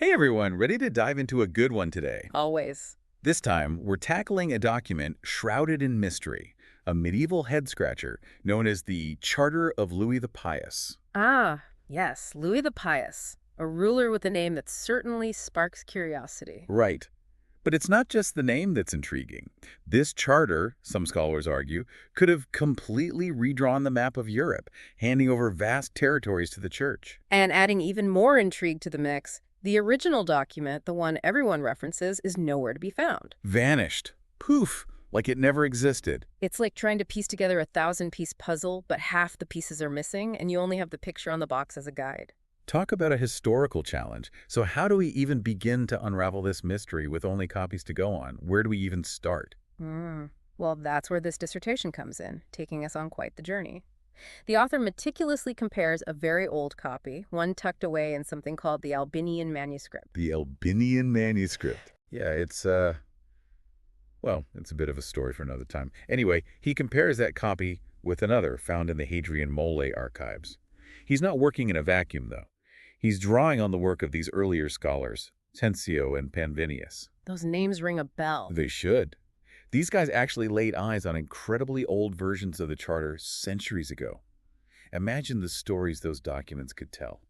Hey everyone, ready to dive into a good one today? Always. This time, we're tackling a document shrouded in mystery, a medieval head-scratcher known as the Charter of Louis the Pious. Ah, yes, Louis the Pious, a ruler with a name that certainly sparks curiosity. Right. But it's not just the name that's intriguing. This charter, some scholars argue, could have completely redrawn the map of Europe, handing over vast territories to the church. And adding even more intrigue to the mix, the original document, the one everyone references, is nowhere to be found. Vanished. Poof, like it never existed. It's like trying to piece together a 1,000-piece puzzle, but half the pieces are missing, and you only have the picture on the box as a guide. Talk about a historical challenge. So how do we even begin to unravel this mystery with only copies to go on? Where do we even start? Well, that's where this dissertation comes in, taking us on quite the journey. The author meticulously compares a very old copy, one tucked away in something called the Albanian manuscript. The Albanian manuscript. Yeah, well, it's a bit of a story for another time. Anyway, he compares that copy with another found in the Hadrian Mole archives. He's not working in a vacuum, though. He's drawing on the work of these earlier scholars, Tensio and Panvinius. Those names ring a bell. They should. These guys actually laid eyes on incredibly old versions of the Charter centuries ago. Imagine the stories those documents could tell.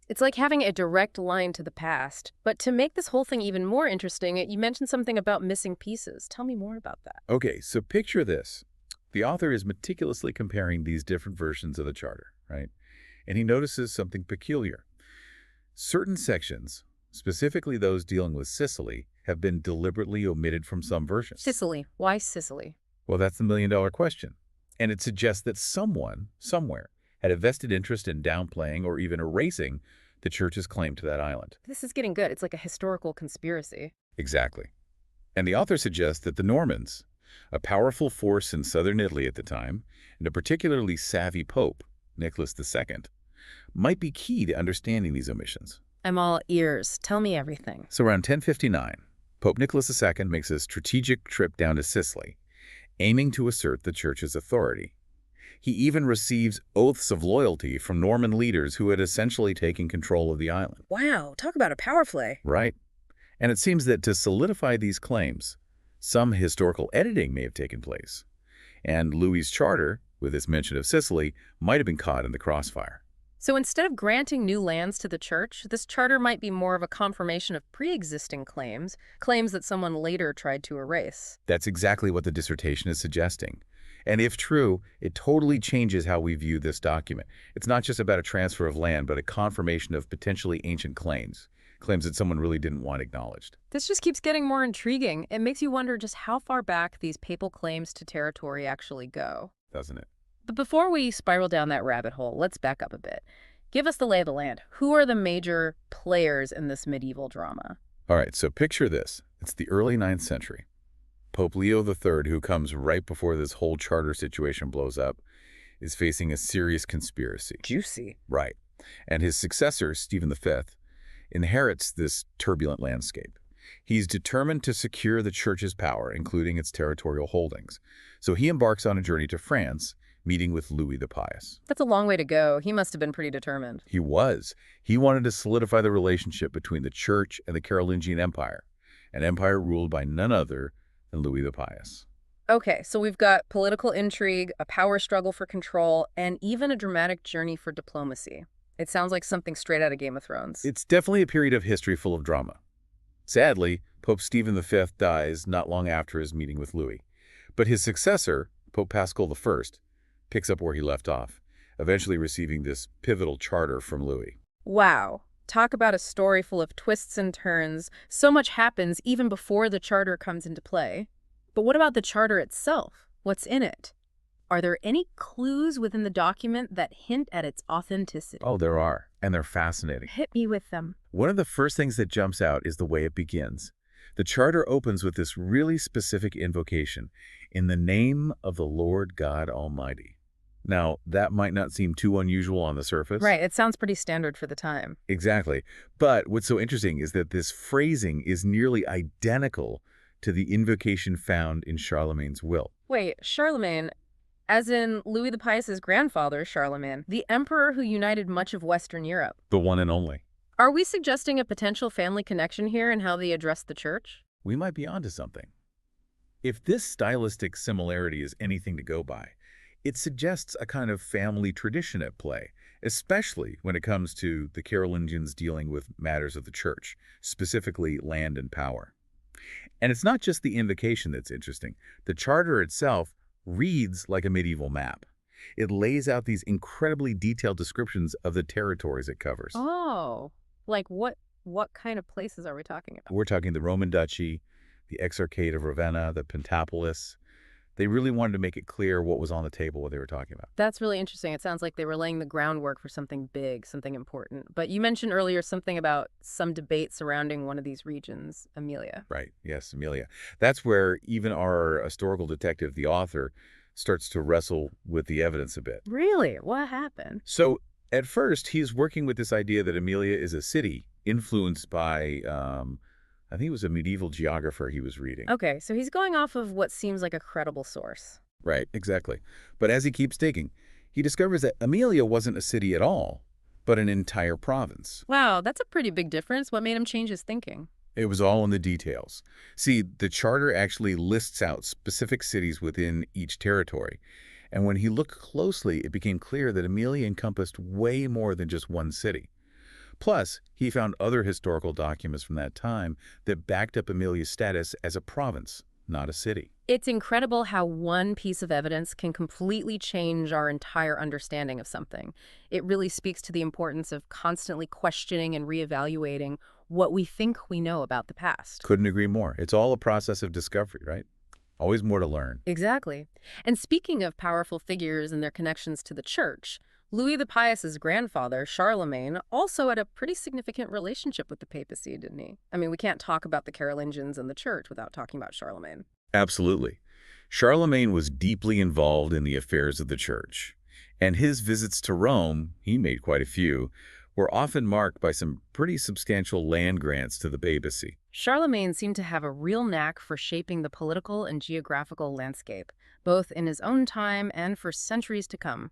It's like having a direct line to the past. But to make this whole thing even more interesting, you mentioned something about missing pieces. Tell me more about that. Okay, so picture this. The author is meticulously comparing these different versions of the Charter, right? And he notices something peculiar. Certain sections, specifically those dealing with Sicily, have been deliberately omitted from some versions. Sicily. Why Sicily? Well, that's the million-dollar question. And it suggests that someone, somewhere, had a vested interest in downplaying or even erasing the church's claim to that island. This is getting good. It's like a historical conspiracy. Exactly. And the author suggests that the Normans, a powerful force in southern Italy at the time, and a particularly savvy pope, Nicholas II, might be key to understanding these omissions. I'm all ears. Tell me everything. So around 1059, Pope Nicholas II makes a strategic trip down to Sicily, aiming to assert the church's authority. He even receives oaths of loyalty from Norman leaders who had essentially taken control of the island. Wow, talk about a power play. Right. And it seems that to solidify these claims, some historical editing may have taken place. And Louis's charter, with its mention of Sicily, might have been caught in the crossfire. So instead of granting new lands to the church, this charter might be more of a confirmation of pre-existing claims, claims that someone later tried to erase. That's exactly what the dissertation is suggesting. And if true, it totally changes how we view this document. It's not just about a transfer of land, but a confirmation of potentially ancient claims that someone really didn't want acknowledged. This just keeps getting more intriguing. It makes you wonder just how far back these papal claims to territory actually go. Doesn't it? But before we spiral down that rabbit hole, let's back up a bit. Give us the lay of the land. Who are the major players in this medieval drama? All right, so picture this. It's the early 9th century. Pope Leo III, who comes right before this whole charter situation blows up, is facing a serious conspiracy. Juicy. Right. And his successor, Stephen V, inherits this turbulent landscape. He's determined to secure the church's power, including its territorial holdings. So he embarks on a journey to France, meeting with Louis the Pious. That's a long way to go. He must have been pretty determined. He was. He wanted to solidify the relationship between the church and the Carolingian Empire, an empire ruled by none other than Louis the Pious. Okay, so we've got political intrigue, a power struggle for control, and even a dramatic journey for diplomacy. It sounds like something straight out of Game of Thrones. It's definitely a period of history full of drama. Sadly, Pope Stephen V dies not long after his meeting with Louis. But his successor, Pope Paschal I, picks up where he left off, eventually receiving this pivotal charter from Louis. Wow. Talk about a story full of twists and turns. So much happens even before the charter comes into play. But what about the charter itself? What's in it? Are there any clues within the document that hint at its authenticity? Oh, there are, and they're fascinating. Hit me with them. One of the first things that jumps out is the way it begins. The charter opens with this really specific invocation, "In the name of the Lord God Almighty." Now, that might not seem too unusual on the surface. Right, it sounds pretty standard for the time. Exactly. But what's so interesting is that this phrasing is nearly identical to the invocation found in Charlemagne's will. Wait, Charlemagne, as in Louis the Pious's grandfather, Charlemagne, the emperor who united much of Western Europe. The one and only. Are we suggesting a potential family connection here in how they address the church? We might be onto something. If this stylistic similarity is anything to go by, it suggests a kind of family tradition at play, especially when it comes to the Carolingians dealing with matters of the church, specifically land and power. And it's not just the invocation that's interesting. The charter itself reads like a medieval map. It lays out these incredibly detailed descriptions of the territories it covers. Oh, like what kind of places are we talking about? We're talking the Roman Duchy, the Exarchate of Ravenna, the Pentapolis. They really wanted to make it clear what was on the table, what they were talking about. That's really interesting. It sounds like they were laying the groundwork for something big, something important. But you mentioned earlier something about some debate surrounding one of these regions, Amelia. Right. Yes, Amelia. That's where even our historical detective, the author, starts to wrestle with the evidence a bit. Really? What happened? So at first, he's working with this idea that Amelia is a city influenced by, I think it was a medieval geographer he was reading. Okay, so he's going off of what seems like a credible source. Right, exactly. But as he keeps digging, he discovers that Amelia wasn't a city at all, but an entire province. Wow, that's a pretty big difference. What made him change his thinking? It was all in the details. See, the charter actually lists out specific cities within each territory. And when he looked closely, it became clear that Amelia encompassed way more than just one city. Plus, he found other historical documents from that time that backed up Amelia's status as a province, not a city. It's incredible how one piece of evidence can completely change our entire understanding of something. It really speaks to the importance of constantly questioning and reevaluating what we think we know about the past. Couldn't agree more. It's all a process of discovery, right? Always more to learn. Exactly. And speaking of powerful figures and their connections to the church, Louis the Pious's grandfather, Charlemagne, also had a pretty significant relationship with the papacy, didn't he? I mean, we can't talk about the Carolingians and the church without talking about Charlemagne. Absolutely. Charlemagne was deeply involved in the affairs of the church, and his visits to Rome, he made quite a few, were often marked by some pretty substantial land grants to the papacy. Charlemagne seemed to have a real knack for shaping the political and geographical landscape, both in his own time and for centuries to come.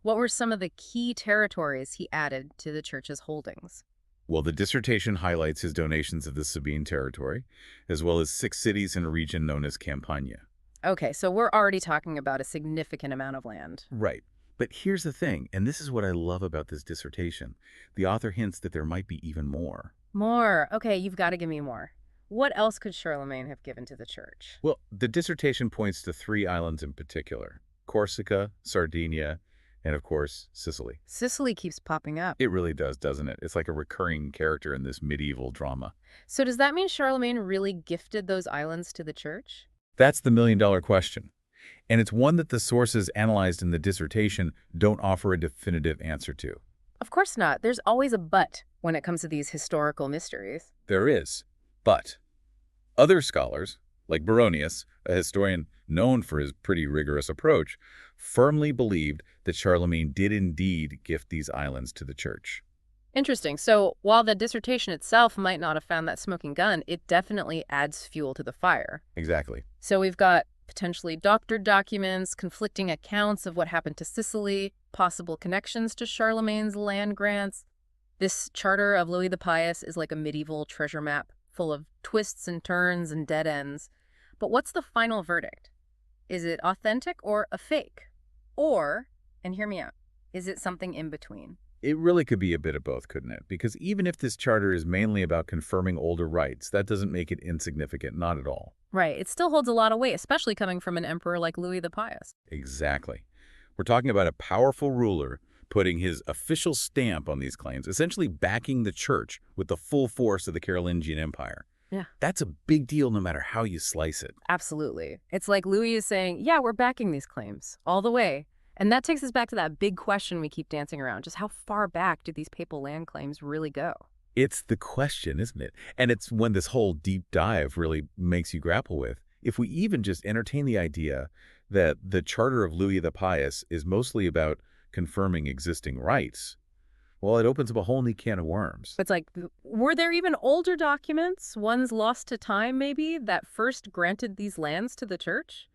What were some of the key territories he added to the church's holdings? Well, the dissertation highlights his donations of the Sabine territory, as well as 6 cities in a region known as Campania. Okay, so we're already talking about a significant amount of land. Right. But here's the thing, and this is what I love about this dissertation. The author hints that there might be even more. More. Okay, you've got to give me more. What else could Charlemagne have given to the church? Well, the dissertation points to 3 islands in particular: Corsica, Sardinia, and of course, Sicily. Sicily keeps popping up. It really does, doesn't it? It's like a recurring character in this medieval drama. So does that mean Charlemagne really gifted those islands to the church? That's the million-dollar question. And it's one that the sources analyzed in the dissertation don't offer a definitive answer to. Of course not. There's always a but when it comes to these historical mysteries. There is. But other scholars, like Baronius, a historian known for his pretty rigorous approach, firmly believed that Charlemagne did indeed gift these islands to the church. Interesting. So while the dissertation itself might not have found that smoking gun, it definitely adds fuel to the fire. Exactly. So we've got potentially doctored documents, conflicting accounts of what happened to Sicily, possible connections to Charlemagne's land grants. This charter of Louis the Pious is like a medieval treasure map, full of twists and turns and dead ends. But what's the final verdict? Is it authentic or a fake? Or, and hear me out, is it something in between? It really could be a bit of both, couldn't it? Because even if this charter is mainly about confirming older rights, that doesn't make it insignificant, not at all. Right. It still holds a lot of weight, especially coming from an emperor like Louis the Pious. Exactly. We're talking about a powerful ruler putting his official stamp on these claims, essentially backing the church with the full force of the Carolingian Empire. Yeah. That's a big deal no matter how you slice it. Absolutely. It's like Louis is saying, yeah, we're backing these claims all the way. And that takes us back to that big question we keep dancing around. Just how far back do these papal land claims really go? It's the question, isn't it? And it's when this whole deep dive really makes you grapple with. If we even just entertain the idea that the Charter of Louis the Pious is mostly about confirming existing rights, well, it opens up a whole new can of worms. It's like, were there even older documents, ones lost to time maybe, that first granted these lands to the church?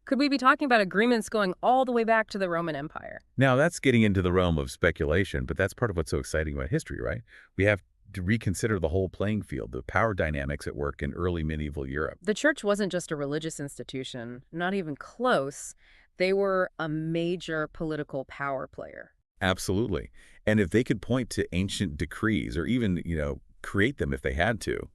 Could we be talking about agreements going all the way back to the Roman Empire? Now, that's getting into the realm of speculation, but that's part of what's so exciting about history, right? We have to reconsider the whole playing field, the power dynamics at work in early medieval Europe. The church wasn't just a religious institution, not even close. They were a major political power player. Absolutely. And if they could point to ancient decrees or even, create them if they had to,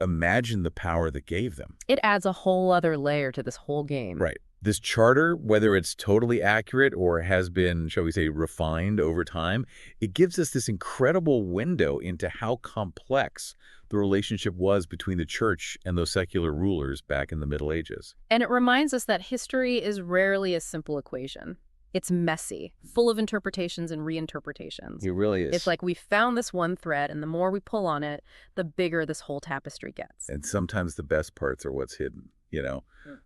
imagine the power that gave them. It adds a whole other layer to this whole game. Right. This charter, whether it's totally accurate or has been, shall we say, refined over time, it gives us this incredible window into how complex the relationship was between the church and those secular rulers back in the Middle Ages. And it reminds us that history is rarely a simple equation. It's messy, full of interpretations and reinterpretations. It really is. It's like we found this one thread, and the more we pull on it, the bigger this whole tapestry gets. And sometimes the best parts are what's hidden.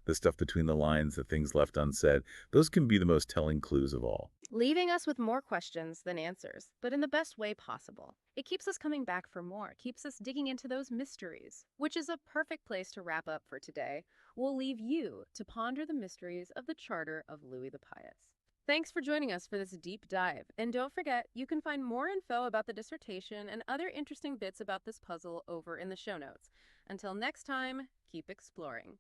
The stuff between the lines, the things left unsaid. Those can be the most telling clues of all. Leaving us with more questions than answers, but in the best way possible. It keeps us coming back for more, keeps us digging into those mysteries, which is a perfect place to wrap up for today. We'll leave you to ponder the mysteries of the Charter of Louis the Pious. Thanks for joining us for this deep dive. And don't forget, you can find more info about the dissertation and other interesting bits about this puzzle over in the show notes. Until next time, keep exploring.